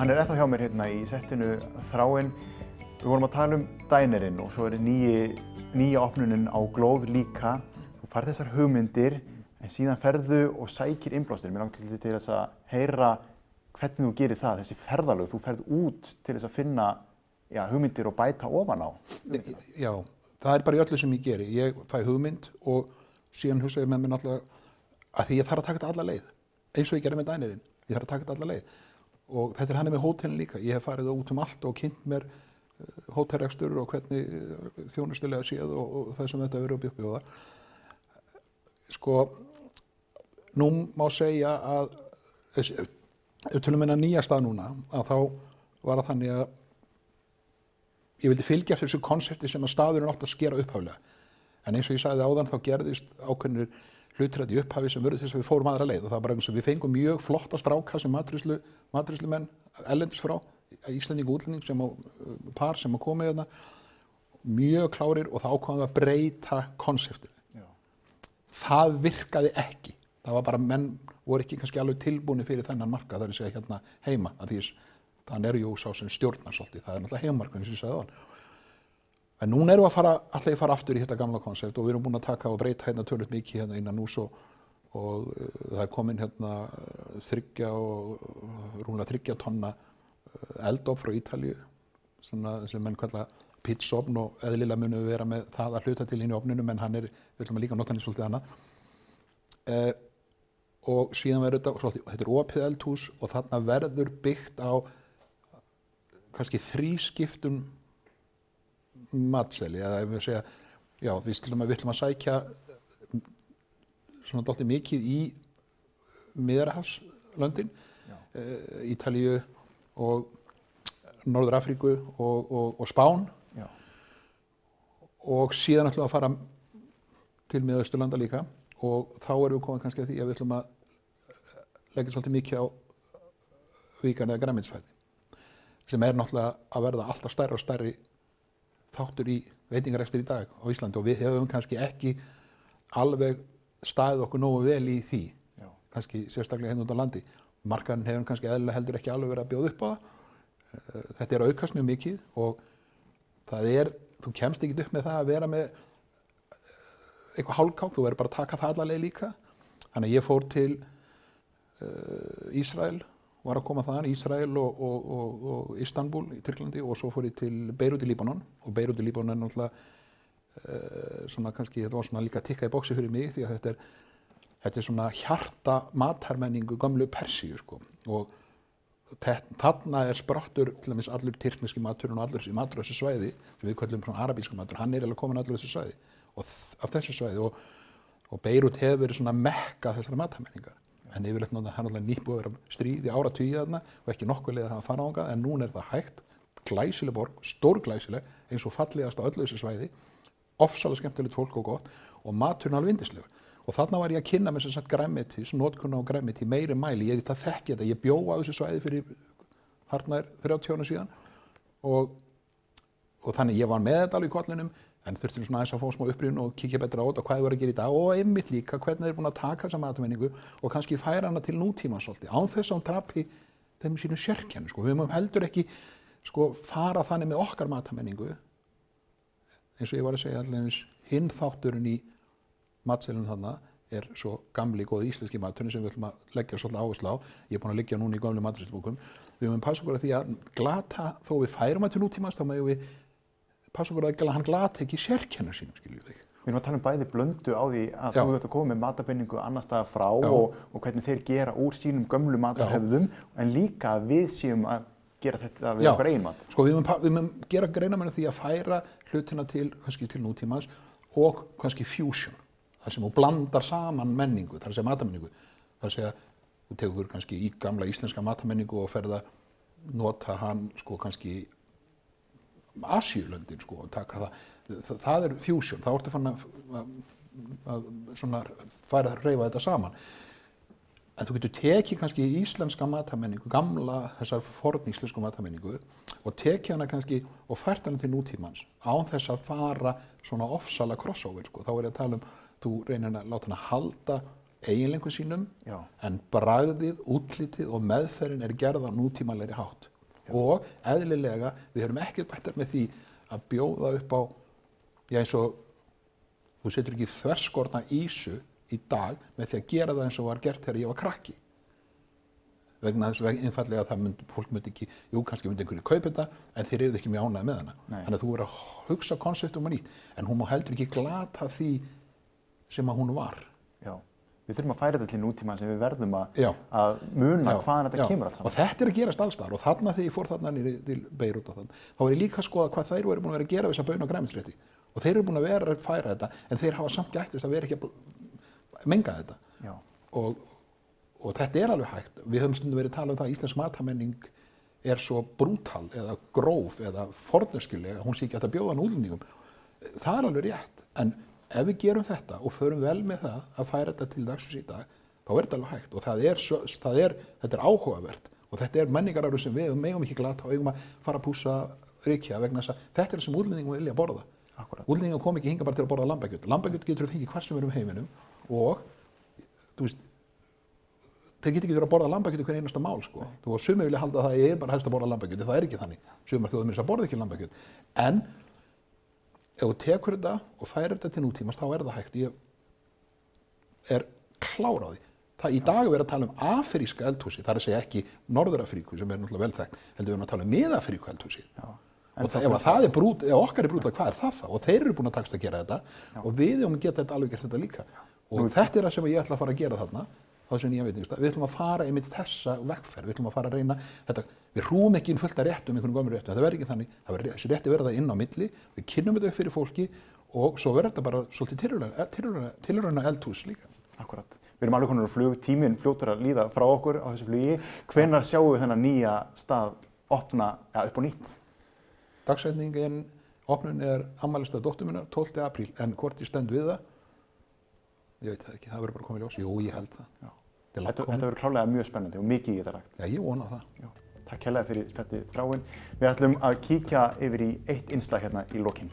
Hann ennþá hjá mér hérna í settinu Þráinn. Við vorum að tala Dinerinn og svo nýja opnunin á Glóð líka. Þú færð þessar hugmyndir en síðan ferðu og sækir innblástur. Mér langar til þess að heyra hvernig þú gerir það, þessi ferðalög. Þú ferð út til þess að finna hugmyndir og bæta ofan á. Já, það er bara í öllu sem ég geri. Ég fæ hugmynd og síðan hugsa ég með mér náttúrulega að því ég þarf að taka þetta alla leið. Eins og ég gerði með Dinerinn. Ég þarf að taka þetta alla leið. Og þetta hann með hótelin líka. Ég hef farið út allt og kynnt mér hótelrekstur og hvernig þjónustulega séð og það sem þetta verður að bjóða. Sko, nú má segja að ef tölum við nýja stað núna, að þá var það þannig að ég vildi fylgja eftir þessu konsepti sem að staðurinn átti að skera upphaflega. En eins og ég sagði áðan, þá gerðist ákveðnir hlutir í upphafi sem verður þess að við fórum aðra leið og það var bara eins og við fengum mjög flotta stráka sem matreiðslumenn erlendis frá, Íslending og útlending sem par sem að koma hérna, mjög klárir og það ákváðum að breyta konseptinu. Það virkaði ekki. Það var bara, menn voru ekki kannski alveg tilbúni fyrir þennan markað, það er að segja hérna heima, að því þann er jú sá sem stjórnar svolítið, það er náttúrulega heimamarkaðurinn sem ég sagði áðan. En núna erum við að fara aftur í þetta gamla konsept og við erum búin að taka og breyta hérna tölvöld mikið hérna innan hús og það er komin hérna rúmlega 3 tonna eldofn frá Ítalíu, svona sem menn kalla pizzaofn og eðlilega munum við vera með það að hluta til inn í ofninum en við ætlum að líka nota hann í svolítið annað. Og síðan verður þetta opið eldhús og þarna verður byggt á kannski 3 skiptum matseli, eða ef við segja, já, við ætlum að sækja svona dálítið mikið í Miðjarðarhafslöndin, Ítalíu og Norður-Afríku og Spán. Já. Og síðan ætlum við að fara til Miðausturlanda líka og þá erum við komin kannski að því að við ætlum að leggja svolítið mikið á víkan eða grænmetisfæði sem er náttúrulega að verða alltaf stærri og stærri þáttur í veitingarekstur í dag á Íslandi og við hefum kannski ekki alveg staðið okkur nógu vel í því, kannski sérstaklega hérna út á landi. Markaðurinn hefur kannski eðlilega heldur ekki alveg verið að bjóða upp á það. Þetta er að aukast mjög mikið og þú kemst ekki upp með það að vera með eitthvað hálfkák, þú verður bara að taka það alla leið líka. Þannig að ég fór til Ísrael, var að koma þaðan, Ísrael og Istanbul í Tyrklandi og svo fór ég til Beirut í Líbanon og Beirut í Líbanon er náttúrulega svona kannski, þetta var svona líka tikka í boxi fyrir mig því að þetta er svona hjarta matarmenningu gömlu Persíu sko og þarna er sprottur til dæmis allur tyrkneski maturinn og allur þessi matur á þessu svæði sem við köllum svona arabísku matur, hann er alveg komin allur þessu svæði og af þessu svæði og Beirut hefur verið svona mekka þessara matarmenningar. En yfirleitt það er náttúrulega nýbúið að vera stríð í áratugi þarna og ekki nokkuð leið að það fara þangað en núna er það hægt, glæsileg borg, stórglæsileg, eins og fallegast á öllu þessu svæði, ofsalega skemmtilegt fólk og gott og maturinn alveg yndislegur. Og þarna var ég að kynna með sem sagt grænmeti, notkun á grænmeti í meiri mæli, ég þekki þetta, ég bjó á þessu svæði fyrir hartnær 30 ára síðan og þannig ég var með þetta alveg í kollinum en þurfti svona aðeins að fá smá upprifjun og kíkja betra á þetta og hvað ég var að gera í dag og einmitt líka hvernig þeir eru búin að taka þessa matarmenningu og kannski færa hana til nútímans svolítið án þess að hún tapi þeim sínu sérkenni sko. Við mögum heldur ekki sko fara þannig með okkar matarmenningu eins og ég var að segja allir hinn þátturinn í matselun þarna er svo gamli góði íslenski maturinn sem við ætlum að leggja svolítið áherslu á. Ég er búin að liggja núna í gömlu matreiðslubókum. Við mögum passa okkur að því að glata þó við færum að til nútímans þá mögum við passa okkur að hann glata ekki sérkennar sínum, skiljum við. Við erum að tala bæði blöndu á því að þú ert að koma með matarbenningu annars staðar frá og hvernig þeir gera úr sínum gömlu matarhefðum en líka við séum að gera þetta við okkar eigin mat. Sko við mögum gera greinarmuninn því að færa hlutina kannski til nútímans og kannski fusion. Það sem þú blandar saman menningu, það er að segja matarmenningu. Það er að segja, þú tekur kannski í gamla íslenska matarmenningu og ferð að nota hann sko kannski Asíulöndin sko og taka það er fusion, þá ertu fann að svona færa að reyfa þetta saman en þú getur tekið kannski íslenska matarmenningu, gamla þessar forníslensku matarmenningu og tekið hana kannski og fært hana til nútímans án þess að fara svona ofsala crossover sko, þá er ég að tala þú reynir að láta hana halda eiginleikum sínum en bragðið, útlitið og meðferðin er gerð á nútímalegri hátt og eðlilega við höfum ekkert bættar með því að bjóða upp á, já eins og þú setur ekki þverskorna ísu í dag með því að gera það eins og var gert þegar ég var krakki. Vegna þess að einfallega fólk myndi ekki, kannski myndi einhverju kaupa þetta, en þeir eru ekki mjög ánægðir með hana. Þannig að þú verður að hugsa konseptum nýtt, en hún má heldur ekki glata því sem að hún var. Já, við þurfum að færa þetta til nútíma sem við verðum að muna hvaðan þetta kemur allt saman. Og þetta að gerast alls staðar, og þarna þegar ég fór þarna niður til Beirút og þann, þá var ég líka að skoða hvað þeir eru búin að vera að gera við þessa baun- og grænmetisrétti. Og þeir eru búin að vera að færa þetta, en þeir hafa samt gætt þess að vera ekki að menga þetta. Og þetta alveg hægt. Við höfum stundum verið að tala um það að íslensk matamenning svo brútal eða gróf eða forneskjuleg að hún sé ekki hægt að bjóða hann útlendingum. Það alveg rétt. En ef við gerum þetta og förum vel með það að færa þetta til dagsins í dag, þá þetta alveg hægt. Og þetta áhugavert. Og þetta menningararfur sem við megum ekki glata og eigum að fara að pússa rykja vegna þess að þetta það sem útlendingum vilja borða. Útlendingar kom ekki hingað bara til að borða lambakjöt. Lambakjöt getur við fengið hvar sem við erum í heiminum og þú veist, þeir geta ekki verið að borða lambakjöt hver einasta mál, sko. Þú og sumir vilja halda að það bara helst að borða lambakjöt, það ekki þannig. Sumar þjóðir að borða ekki lambakjöt. En ef þú tekur þetta og færir þetta til nútímans, þá það hægt. Ég klár á því. Í dag er verið að tala um afríska eldhúsi, það að segja ekki Norður-Afríku sem náttúrulega vel þekkt, heldur við erum að tala um Mið-Afríku eldhúsi. Og ef það okkar brútal, hvað það þá? Og þeir eru búin að takast að gera þetta og við höfum getað þetta alveg gert þetta líka. Og þetta það sem ég ætla að fara að gera þarna, þá sem ég veit, við ætlum að fara einmitt þessa vegferð, við ætlum að fara að reyna þetta, við hrúum ekki inn fullt af réttum, einhvern gömur réttum, það verður ekki þannig, þessi rétti verða inn á milli, við kynnum þetta upp fyrir fólki og svo verður þetta bara svolítið tilrauna eldhús líka. Akkurat. Við erum alveg konur á flug, tíminn fljótur að líða frá okkur á þessu flugi. Hvenær sjáum við þennan nýja stað opna upp á nýtt? Dagsetningin opnun afmælisdag dóttur minnar 12. apríl, en hvort ég stend við það, ég veit það ekki, það verður bara komið í ljós. Jú, ég held það. Þetta verður klárlega mjög spennandi og mikið í þetta rækt. Já, ég vona það. Takk hérlega fyrir spjallið, Þráinn. Við ætlum að kíkja yfir í eitt innslag hérna í lokin.